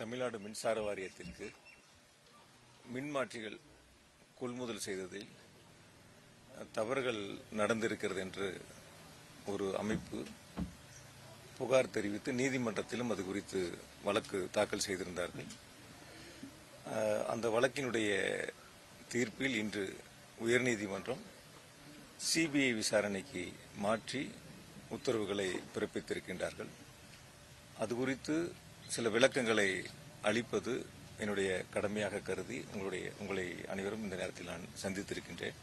தமிழ்நாடு மின்சார வாரியத்திற்கு மின்மாற்றிகள் கொள்முதல் செய்ததில் தவறுகள் நடந்திருக்கிறது என்று ஒரு அமைப்பு புகார் தெரிவித்து நீதிமன்றத்திலும் அது குறித்து வழக்கு தாக்கல் செய்திருந்தார்கள். அந்த வழக்கினுடைய தீர்ப்பில் இன்று உயர்நீதிமன்றம் சிபிஐ விசாரணைக்கு மாற்றி உத்தரவுகளை பிறப்பித்திருக்கின்றார்கள். அது குறித்து சில விளக்கங்களை அளிப்பது என்னுடைய கடமையாக கருதி உங்களை அனைவரும் இந்த நேரத்தில் நான் சந்தித்திருக்கின்றேன்.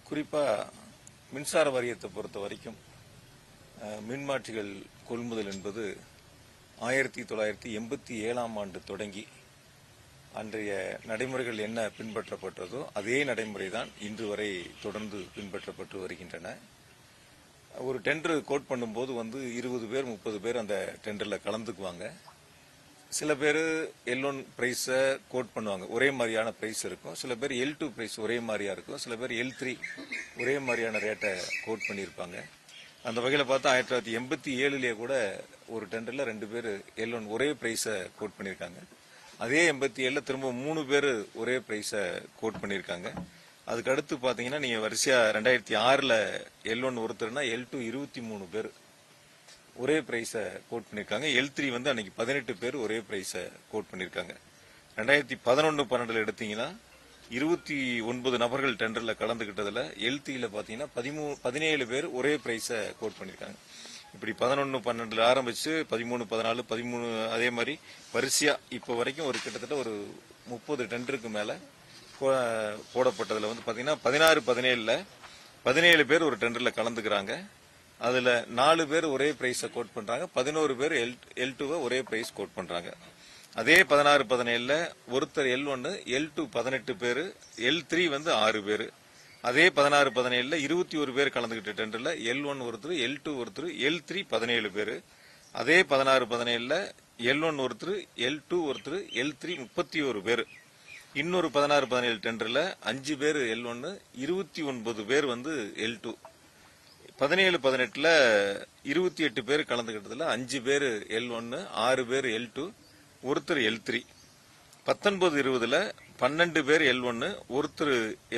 குறிப்பாக மின்சார வாரியத்தை பொறுத்த வரைக்கும் மின்மாற்றிகள் கொள்முதல் என்பது 1987ஆம் ஆண்டு தொடங்கி அன்றைய நடைமுறைகள் என்ன பின்பற்றப்பட்டதோ அதே நடைமுறை தான் இன்று வரை தொடர்ந்து பின்பற்றப்பட்டு வருகின்றன. ஒரு டெண்டர் கோட் பண்ணும்போது 20 பேர் 30 பேர் அந்த டெண்டரில் கலந்துக்குவாங்க. சில பேர் L1 பிரைஸை கோட் பண்ணுவாங்க, ஒரே மாதிரியான பிரைஸ் இருக்கும். சில பேர் L2 பிரைஸ் ஒரே மாதிரியா இருக்கும். சில பேர் L3 ஒரே மாதிரியான ரேட்டை கோட் பண்ணியிருப்பாங்க. அந்த வகையில் பார்த்தா 1987 கூட ஒரு டெண்டரில் 2 பேர் L1 ஒரே பிரைஸை கோட் பண்ணியிருக்காங்க. அதே 87 திரும்ப 3 பேர் ஒரே பிரைஸை கோட் பண்ணியிருக்காங்க. அதுக்கு அடுத்து பாத்தீங்கன்னா நீங்க வரிசையா 2006ல் L1 ஒருத்தர்னா L2 23 பேர் ஒரே பிரைஸை கோட் பண்ணிருக்காங்க. L3 அன்னைக்கு 18 பேர் ஒரே பிரைஸை கோட் பண்ணிருக்காங்க. 2011-12 எடுத்தீங்கன்னா 29 நபர்கள் டெண்டர்ல கலந்துகிட்டதுல L3ல பாத்தீங்கன்னா 17 பேர் ஒரே பிரைஸை கோட் பண்ணிருக்காங்க. இப்படி 11-12 ஆரம்பிச்சு 13-14 13 அதே மாதிரி வரிசையா இப்ப வரைக்கும் ஒரு கிட்டத்தட்ட ஒரு 30 டெண்டருக்கு மேல போடப்பட்டதுல பாத்தீங்கன்னா 16-17ல 17 பேர் ஒரு டெண்டர்ல கலந்துக்கிறாங்க. அதுல 4 பேர் ஒரே பிரைஸ கோட் பண்றாங்க, 11 பேர் L2 ஒரே பிரைஸ் கோட் பண்றாங்க. அதே 16-17ல ஒருத்தர் L1 L2 18 பேரு, L3 6 பேரு. அதே 16-17ல 21 பேர் கலந்துகிட்ட டெண்டர்ல L1 ஒருத்தர், L2 ஒருத்தர், L3 17 பேரு. அதே 16-17ல L1 ஒருத்தர், L2 ஒருத்தர், L3 31 பேரு. இன்னொரு 16-17 டெண்டர்ல 5 பேர் L1, 29 பேர் L2. 17-18ல 28 பேர் கலந்துகிட்டதுல 5 பேர் L1, 6 பேர் L2, ஒருத்தர் L3. 19-20ல 12 பேர் L1, ஒருத்தர்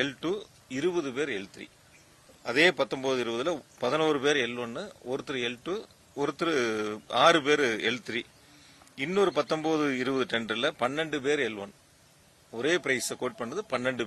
L2, 20 பேர் L3. அதே 19-20ல 11 பேர் L1, ஒருத்தர் L2, ஒருத்தர் 6 பேர் L3. இன்னொரு 19-20 டெண்டர்ல 12 பேர் L1 ஒரே பிரைஸ் கோட் பண்ணது 12 பேர்.